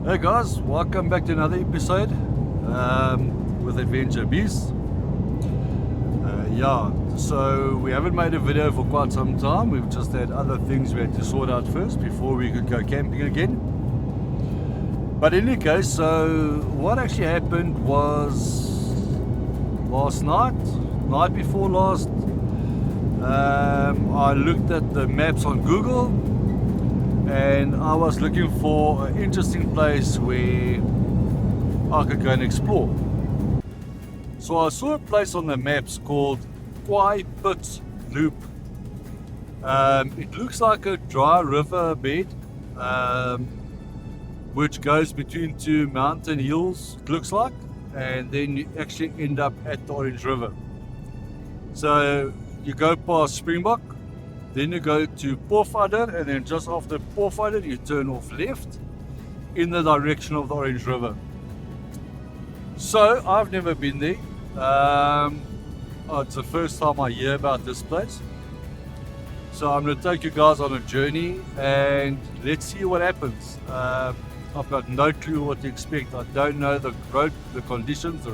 Hey guys, welcome back to another episode with Adventure Beast. Yeah, so we haven't made a video for quite some time. We've just had other things we had to sort out first before we could go camping again. But in any case, so what actually happened was last night before last, I looked at the maps on Google and I was looking for an interesting place where I could go and explore. So I saw a place on the maps called Kwai Pit Loop. It looks like a dry river bed, which goes between two mountain hills, it looks like, and then you actually end up at the Orange River. So you go past Springbok, then you go to Pofadder, and then just after Pofadder you turn off left in the direction of the Orange River. So I've never been there. It's the first time I hear about this place. So I'm going to take you guys on a journey and let's see what happens. I've got no clue what to expect. I don't know the road conditions.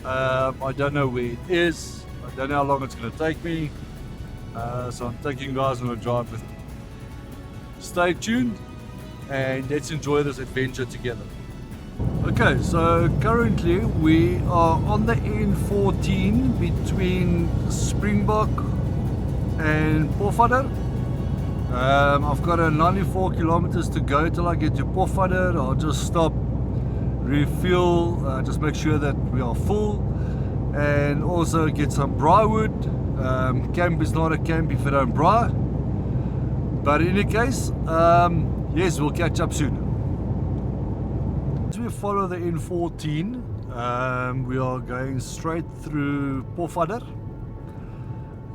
I don't know where it is. I don't know how long it's going to take me. So I'm taking you guys on a drive with me. Stay tuned and let's enjoy this adventure together. Okay, so currently we are on the N14 between Springbok and Pofadder. I've got a 94 kilometers to go till I get to Pofadder. I'll just stop, refuel, just make sure that we are full, and also get some briarwood. Camp is not a camp if you don't briar. But in any case, yes, we'll catch up soon. As we follow the N14, we are going straight through Pofadder.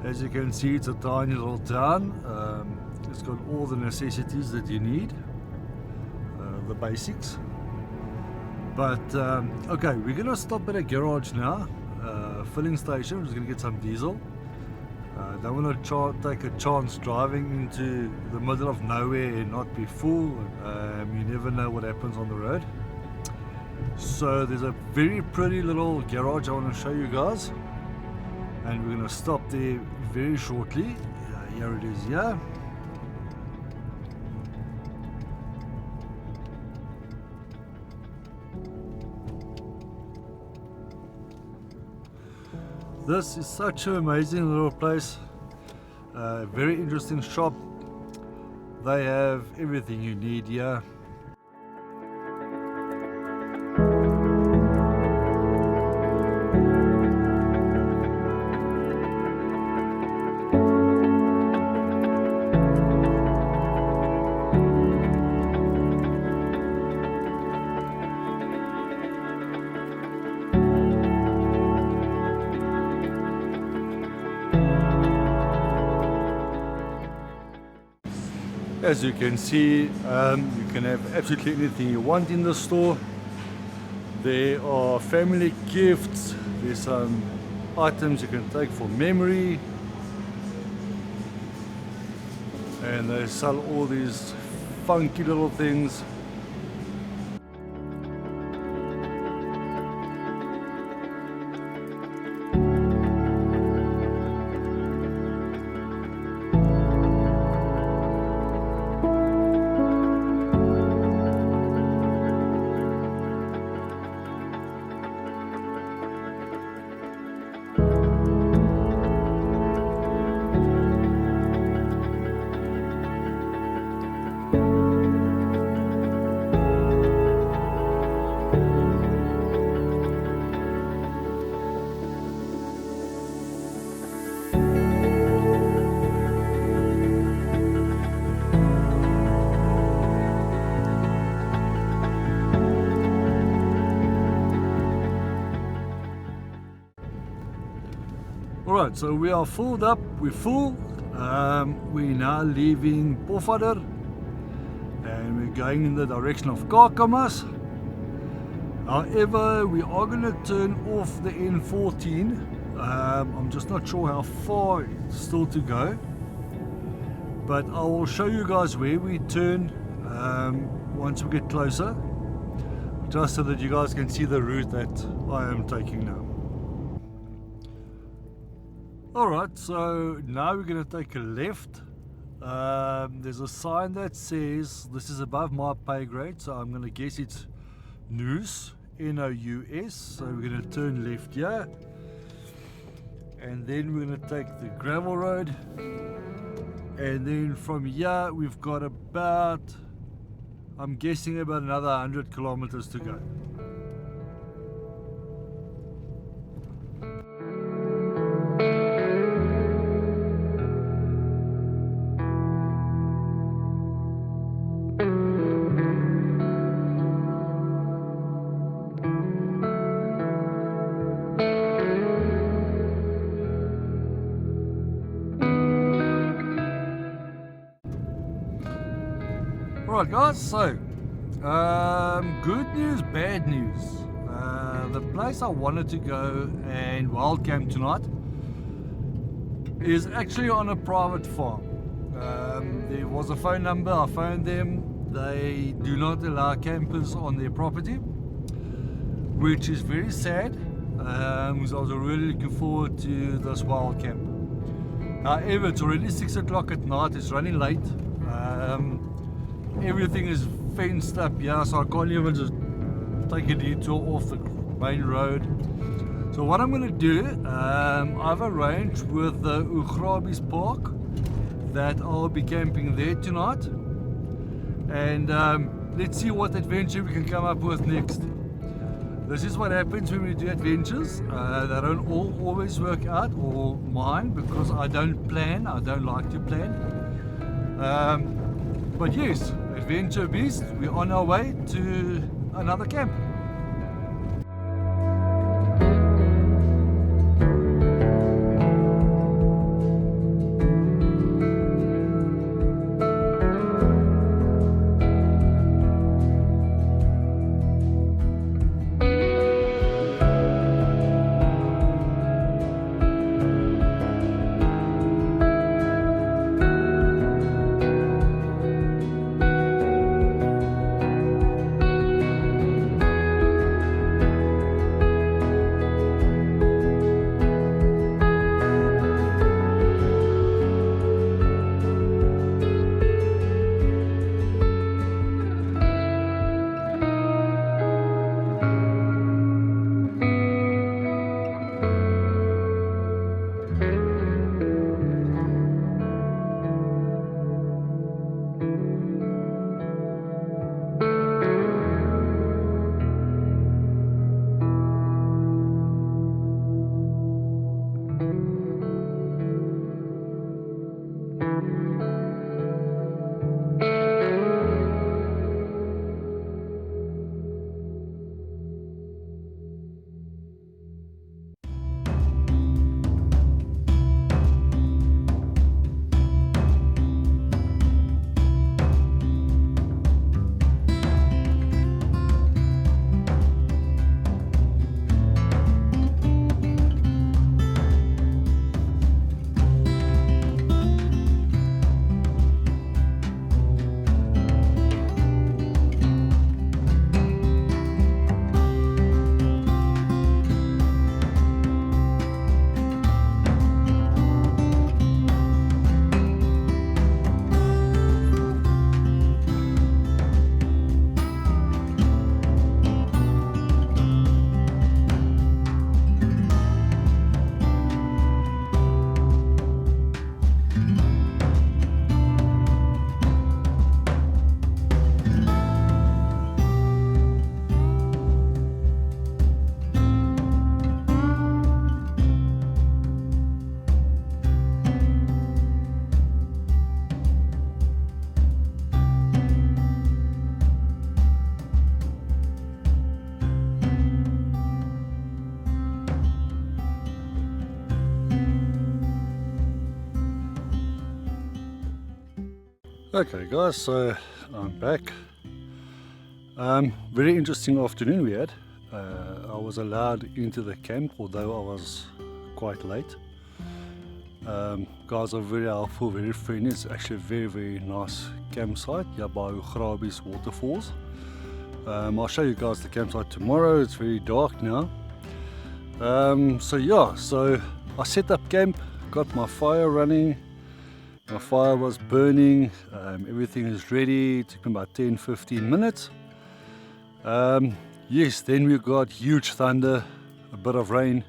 As you can see, it's a tiny little town. It's got all the necessities that you need, the basics. But okay, we're gonna stop at a garage now, filling station. We're just gonna get some diesel. Don't want to take a chance driving into the middle of nowhere and not be full. You never know what happens on the road. So there's a very pretty little garage I want to show you guys, and we're going to stop there very shortly. Here it is, yeah. This is such an amazing little place, very interesting shop. They have everything you need here. As you can see, you can have absolutely anything you want in the store. There are family gifts, there's some items you can take for memory, and they sell all these funky little things. Alright, so we are filled up, we're full. We're now leaving Pofadder and we're going in the direction of Kakamas. However, we are going to turn off the N14. I'm just not sure how far it's still to go, but I will show you guys where we turn once we get closer, just so that you guys can see the route that I am taking now. Alright, so now we're going to take a left. There's a sign that says this is above my pay grade, so I'm going to guess it's Nous, N-O-U-S. So we're going to turn left here, and then we're going to take the gravel road, and then from here we've got about, I'm guessing about another 100 kilometers to go. Alright guys, so good news, bad news. The place I wanted to go and wild camp tonight is actually on a private farm. There was a phone number, I phoned them. They do not allow campers on their property, which is very sad, because I was really looking forward to this wild camp. However, it's already 6 o'clock at night, it's running late. Everything is fenced up here, so I can't even just take a detour off the main road. So what I'm going to do, I've arranged with the Augrabies park that I'll be camping there tonight, and let's see what adventure we can come up with next. This is what happens when we do adventures. They don't always work out, or mine, because I don't plan. I don't like to plan. But yes, Adventure Beast, we're on our way to another camp. Okay guys, so I'm back. Very interesting afternoon we had. I was allowed into the camp, although I was quite late. Guys are very helpful, very friendly. It's actually a very nice campsite here by Augrabies waterfalls. I'll show you guys the campsite tomorrow. It's very dark now. So yeah, so I set up camp, got my fire running. My fire was burning, everything is ready. It took me about 10-15 minutes. Yes, then we got huge thunder, a bit of rain,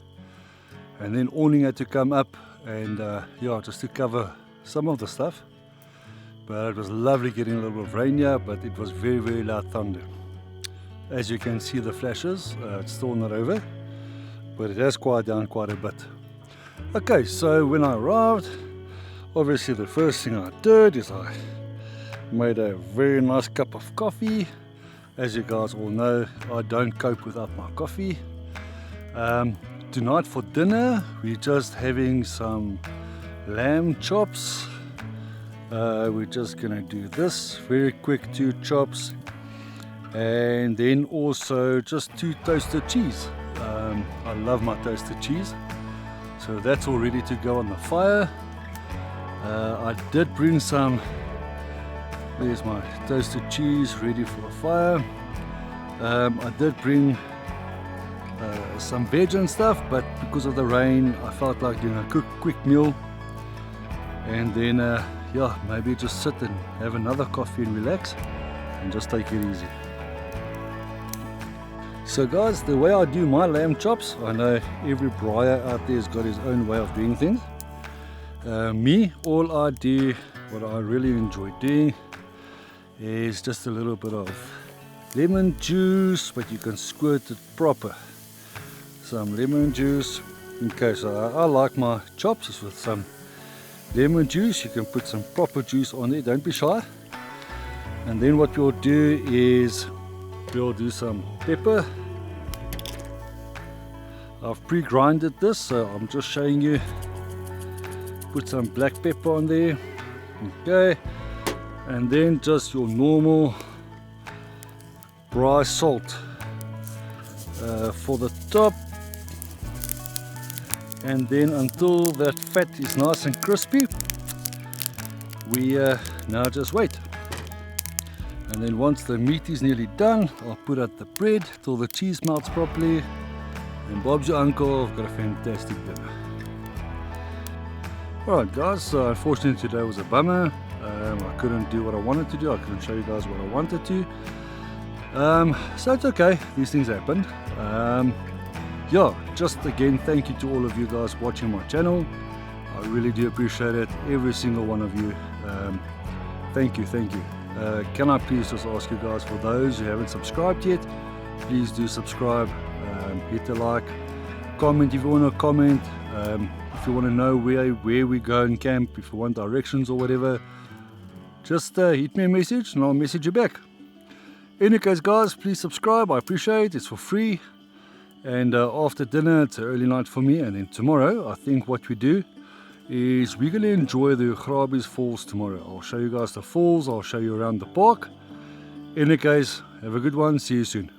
and then awning had to come up and yeah, just to cover some of the stuff. But it was lovely getting a little bit of rain here, but it was very loud thunder. As you can see the flashes, it's still not over, but it has quieted down quite a bit. Okay, so when I arrived, obviously the first thing I did is I made a very nice cup of coffee. As you guys all know, I don't cope without my coffee. Tonight for dinner, we're just having some lamb chops. We're just gonna do this, very quick 2 chops. And then also just 2 toasted cheese. I love my toasted cheese. So that's all ready to go on the fire. I did bring some, there's my toasted cheese ready for the fire. I did bring some veg and stuff, but because of the rain I felt like doing a quick meal. And then yeah, maybe just sit and have another coffee and relax and just take it easy. So guys, the way I do my lamb chops, I know every briar out there has got his own way of doing things. Me, all I do, what I really enjoy doing, is just a little bit of lemon juice, but you can squirt it proper. Some lemon juice. Okay, so I like my chops with some lemon juice. You can put some proper juice on there, don't be shy. And then what we'll do is we'll do some pepper. I've pre-grinded this, so I'm just showing you. Put some black pepper on there, okay, and then just your normal dry salt for the top, and then until that fat is nice and crispy, we now just wait. And then once the meat is nearly done, I'll put out the bread till the cheese melts properly, and Bob's your uncle. I've got a fantastic dinner. Alright guys, so unfortunately today was a bummer. I couldn't do what I wanted to do. I couldn't show you guys what I wanted to. So it's okay, these things happen. Yeah, just again, thank you to all of you guys watching my channel. I really do appreciate it, every single one of you. Thank you. Can I please just ask you guys, for those who haven't subscribed yet, please do subscribe, hit the like, comment if you want to comment. If you want to know where we go and camp, if you want directions or whatever, just hit me a message and I'll message you back. In any case guys, please subscribe, I appreciate it, it's for free. And after dinner, it's an early night for me, and then tomorrow I think what we do is we're going to enjoy the Augrabies falls tomorrow. I'll show you guys the falls, I'll show you around the park. In any case, have a good one, see you soon.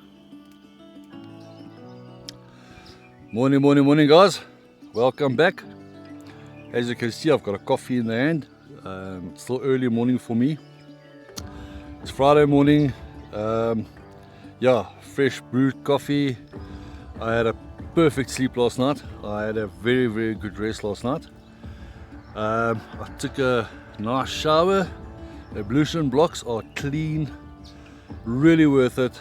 Morning guys, welcome back. As you can see, I've got a coffee in the hand. It's still early morning for me. It's Friday morning. Yeah, fresh brewed coffee. I had a perfect sleep last night. I had a very good rest last night. I took a nice shower. The ablution blocks are clean, really worth it.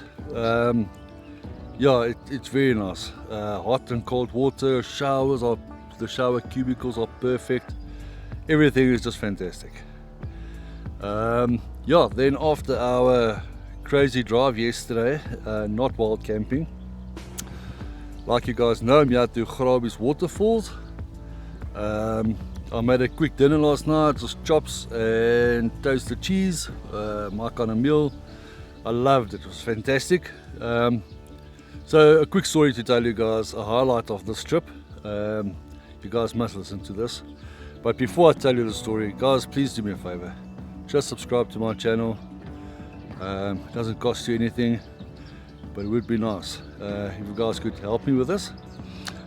Yeah, it's very nice. Hot and cold water, showers are, the shower cubicles are perfect. Everything is just fantastic. Yeah, then after our crazy drive yesterday, not wild camping, like you guys know, I'm here at the Augrabies waterfalls. I made a quick dinner last night, just chops and toasted cheese, my kind of meal. I loved it, it was fantastic. So a quick story to tell you guys, a highlight of this trip. You guys must listen to this. But before I tell you the story, guys, please do me a favor. Just subscribe to my channel. It doesn't cost you anything, but it would be nice if you guys could help me with this.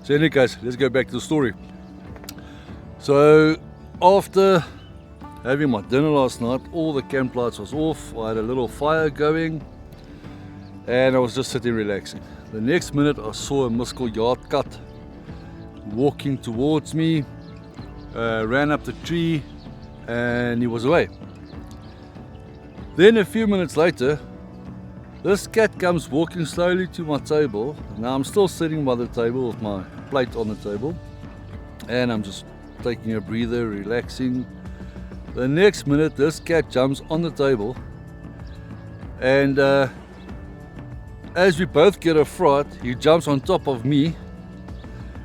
So in any case, let's go back to the story. So after having my dinner last night, all the camp lights was off. I had a little fire going and I was just sitting relaxing. The next minute I saw a muskell yard cut walking towards me, ran up the tree and he was away. Then a few minutes later, this cat comes walking slowly to my table. Now I'm still sitting by the table with my plate on the table and I'm just taking a breather, relaxing. The next minute this cat jumps on the table and as we both get a fright, he jumps on top of me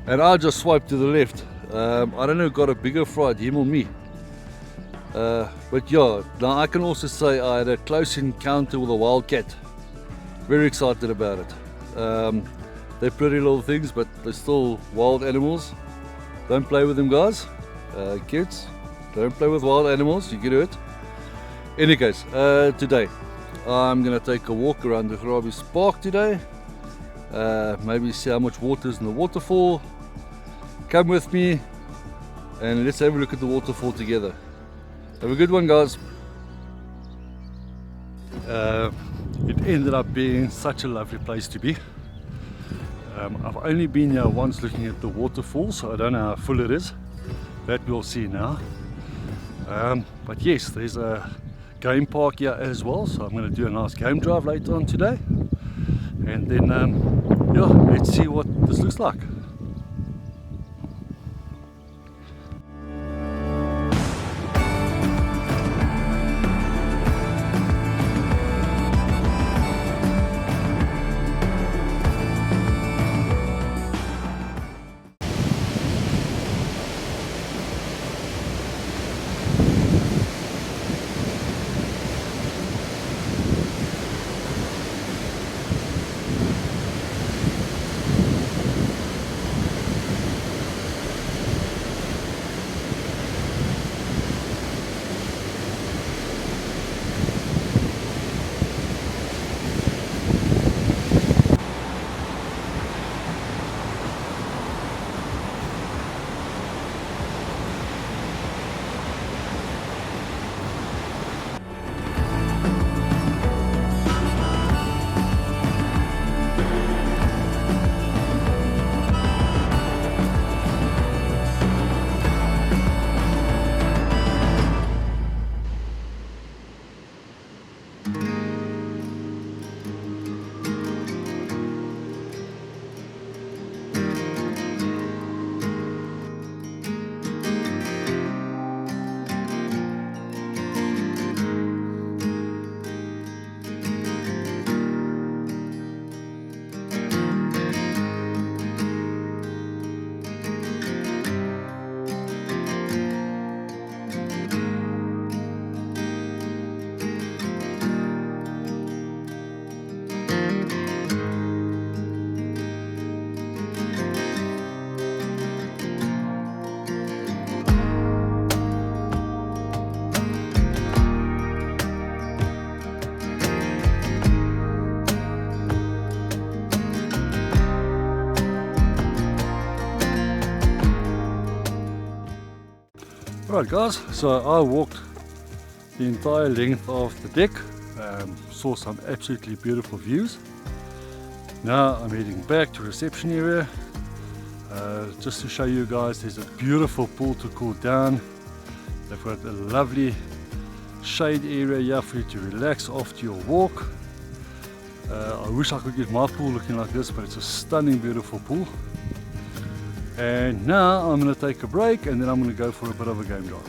and I just swipe to the left. I don't know who got a bigger fright, him or me. But yeah, now I can also say I had a close encounter with a wild cat. Very excited about it. They're pretty little things, but they're still wild animals. Don't play with them, guys. Kids, don't play with wild animals, you get hurt. In any case, today I'm gonna take a walk around the Augrabies park today. Maybe see how much water is in the waterfall. Come with me and let's have a look at the waterfall together. Have a good one, guys. It ended up being such a lovely place to be. I've only been here once looking at the waterfall, so I don't know how full it is. That we'll see now. But yes, there's a game park here as well, so I'm going to do a nice game drive later on today. And then, yeah, let's see what this looks like. Right guys, so I walked the entire length of the deck, saw some absolutely beautiful views. Now I'm heading back to reception area, just to show you guys there's a beautiful pool to cool down. They've got a lovely shade area here for you to relax after your walk. I wish I could get my pool looking like this, but it's a stunning beautiful pool. And now I'm going to take a break and then I'm going to go for a bit of a game drive.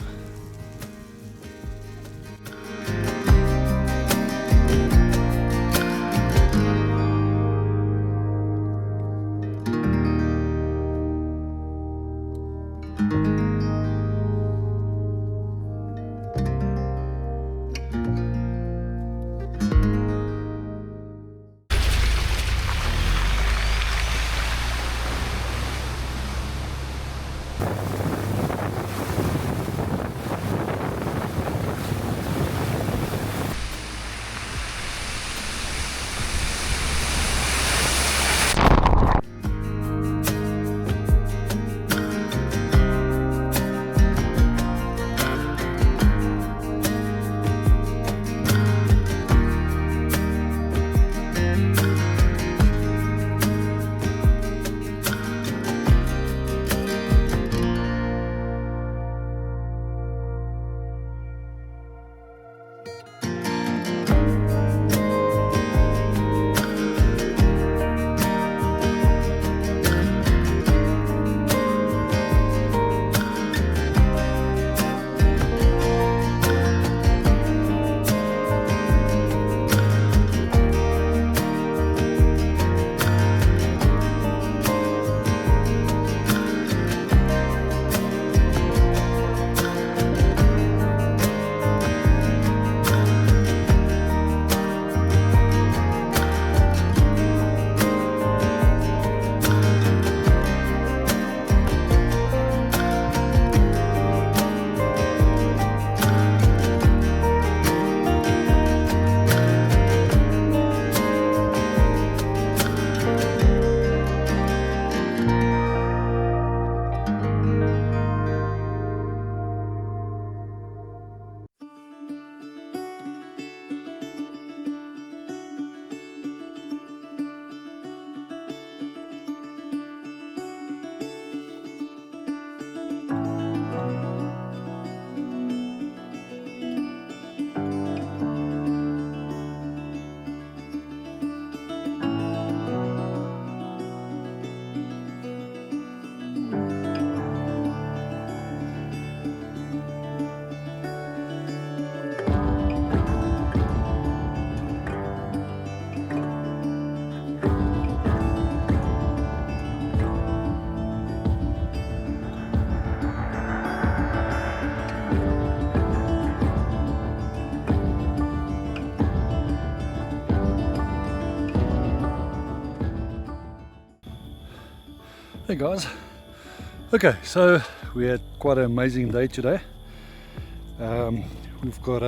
Hey guys, okay, so we had quite an amazing day today. We've got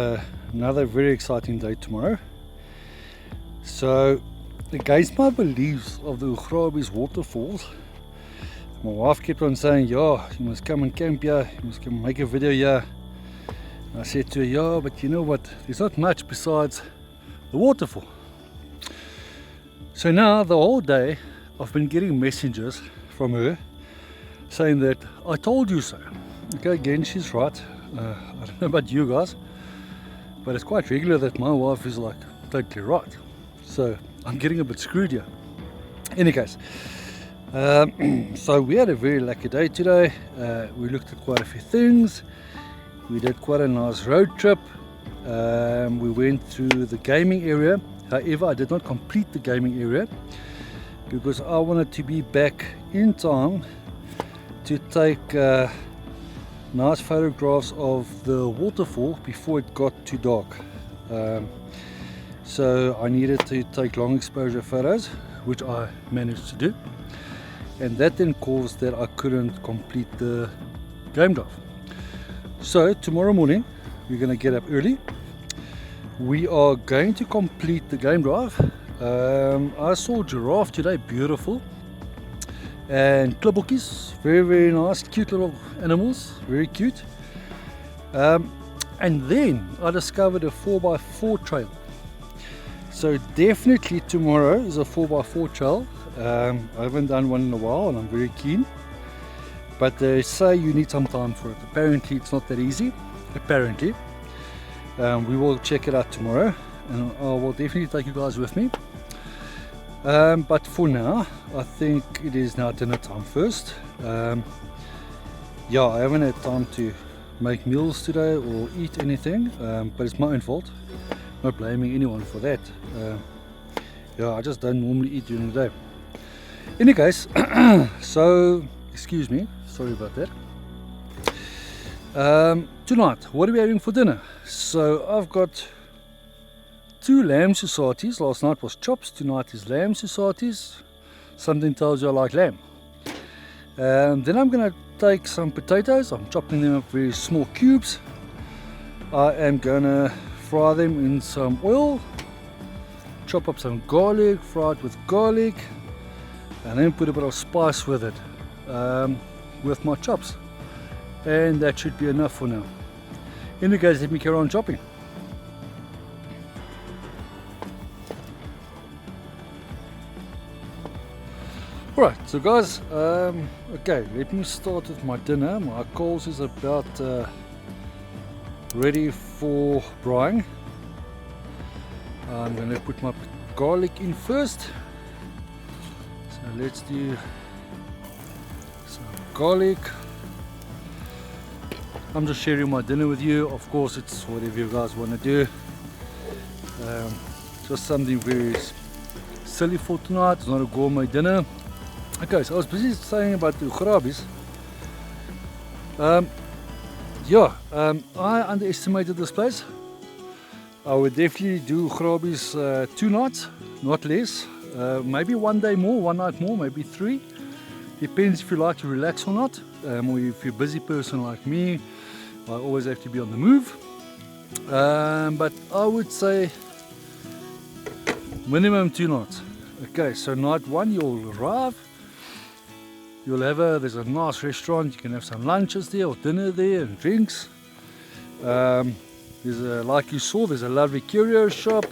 another very exciting day tomorrow. So against my beliefs of the Augrabies waterfalls, my wife kept on saying, yeah, you must come and camp here, you must come and make a video here. And I said to her, yeah, but you know what, there's not much besides the waterfall. So now the whole day I've been getting messages from her saying that I told you so. Okay, again, she's right. I don't know about you guys, but it's quite regular that my wife is like totally right. So I'm getting a bit screwed here. In any case, so we had a very lucky day today. We looked at quite a few things. We did quite a nice road trip. We went through the gaming area. However, I did not complete the gaming area because I wanted to be back in time to take nice photographs of the waterfall before it got too dark. So I needed to take long exposure photos, which I managed to do, and that then caused that I couldn't complete the game drive. So tomorrow morning we're going to get up early. We are going to complete the game drive. I saw giraffe today, beautiful, and klibokkies, very nice, cute little animals, very cute. And then I discovered a 4x4 trail. So definitely tomorrow is a 4x4 trail. I haven't done one in a while and I'm very keen, but they say you need some time for it. Apparently it's not that easy, apparently. We will check it out tomorrow, and I will definitely take you guys with me. But for now, I think it is now dinner time first. Yeah, I haven't had time to make meals today or eat anything, but it's my own fault. I'm not blaming anyone for that. Yeah, I just don't normally eat during the day. In any case, so excuse me, sorry about that. Tonight, what are we having for dinner? So I've got 2 lamb societies. Last night was chops, tonight is lamb societies. Something tells you I like lamb. Then I'm going to take some potatoes. I'm chopping them up very small cubes. I am going to fry them in some oil, chop up some garlic, fry it with garlic, and then put a bit of spice with it, with my chops. And that should be enough for now. In any case, let me carry on chopping. Alright, so guys, okay, let me start with my dinner. My coals is about ready for braaiing. I'm going to put my garlic in first. So let's do some garlic. I'm just sharing my dinner with you. Of course, it's whatever you guys want to do. Just something very silly for tonight. It's not a gourmet dinner. Okay, so I was busy saying about the Augrabies. I underestimated this place. I would definitely do Augrabies 2 nights, not less. Maybe one day more, one night more, maybe 3. Depends if you like to relax or not. Or if you're a busy person like me, I always have to be on the move. But I would say minimum 2 nights. Okay, so night 1 you'll arrive. You'll have there's a nice restaurant. You can have some lunches there or dinner there and drinks. Like you saw, there's a lovely curio shop.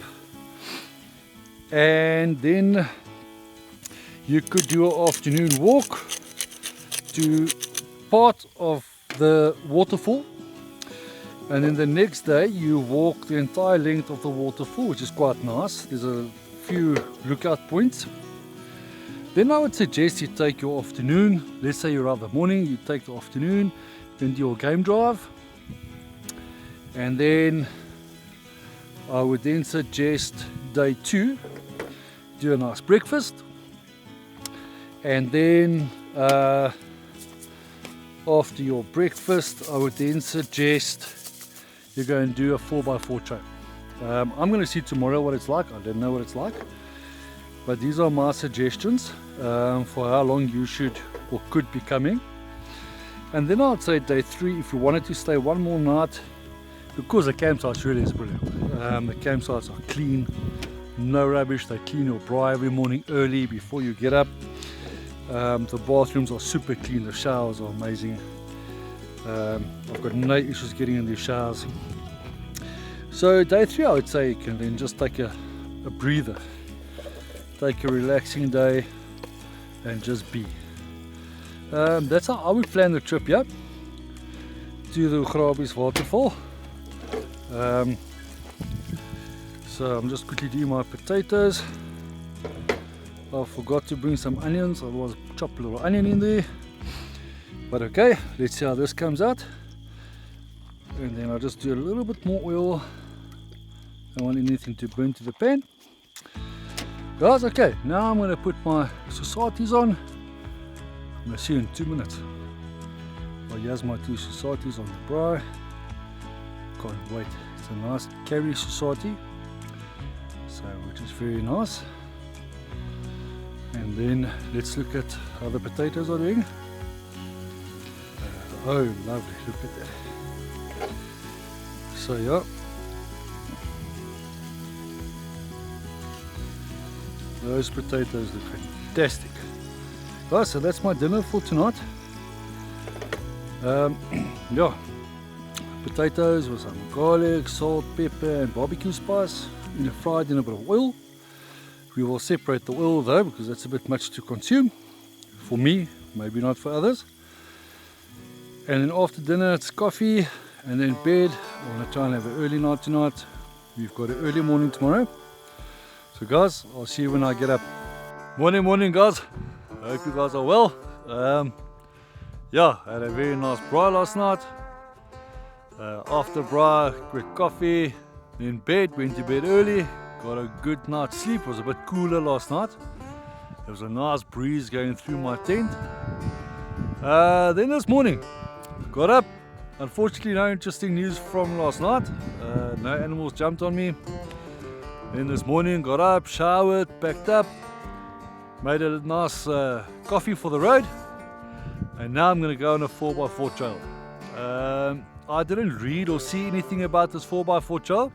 And then you could do an afternoon walk to part of the waterfall, and then the next day you walk the entire length of the waterfall, which is quite nice. There's a few lookout points. Then I would suggest you take your afternoon. Let's say you arrive the morning, you take the afternoon, then do your game drive, and then I would then suggest day 2, do a nice breakfast, and then after your breakfast I would then suggest you go and do a 4x4 trail. I'm going to see tomorrow what it's like. I don't know what it's like. but these are my suggestions for how long you should or could be coming. And then I'd say day 3, if you wanted to stay one more night, because the campsite really is brilliant. The campsites are clean, no rubbish. They clean your braai every morning early before you get up. The bathrooms are super clean, the showers are amazing. I've got no issues getting in the showers. So day 3, I would say you can then just take a breather, take a relaxing day and just be. That's how I would plan the trip, yeah, to the Augrabies waterfall. So I'm just quickly doing my potatoes. I forgot to bring some onions, otherwise chop a little onion in there. But okay, let's see how this comes out. And then I'll just do a little bit more oil. I don't want anything to burn to the pan. Guys, okay, now I'm going to put my societies on. I'm going to see you in 2 minutes. Here's my 2 societies on the braai. Can't wait. It's a nice carry society, so which is very nice. And then let's look at how the potatoes are doing. Oh, lovely! Look at that. So yeah, those potatoes look fantastic. Guys, so that's my dinner for tonight. Yeah, potatoes with some garlic, salt, pepper and barbecue spice, fried in a bit of oil. We will separate the oil though, because that's a bit much to consume for me, maybe not for others. And then after dinner it's coffee and then bed. I want to try and have an early night tonight. We've got an early morning tomorrow. So guys, I'll see you when I get up. Morning guys. I hope you guys are well. Yeah, I had a very nice braai last night. After braai, quick coffee, then bed, went to bed early, got a good night's sleep. It was a bit cooler last night. There was a nice breeze going through my tent. Then this morning, got up. Unfortunately, no interesting news from last night. No animals jumped on me. Then this morning, got up, showered, packed up, made a nice coffee for the road. And now I'm going to go on a 4x4 trail. I didn't read or see anything about this 4x4 trail,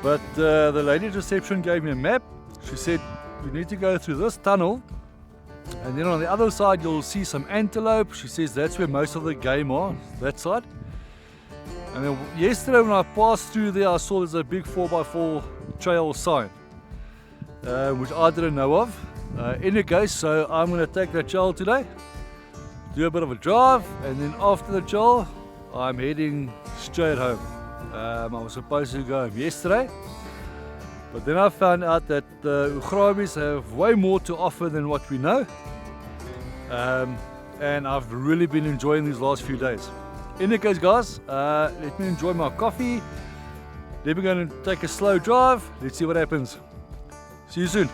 but the lady at reception gave me a map. She said you need to go through this tunnel, and then on the other side you'll see some antelope. She says that's where most of the game are, that side. And then yesterday when I passed through there, I saw there's a big 4x4 trail sign, which I didn't know of. In any case, so I'm going to take that trail today, do a bit of a drive, and then after the trail I'm heading straight home. I was supposed to go home yesterday, but then I found out that the Augrabies have way more to offer than what we know, and I've really been enjoying these last few days. In any case guys, let me enjoy my coffee. Then we're going to take a slow drive. Let's see what happens. See you soon.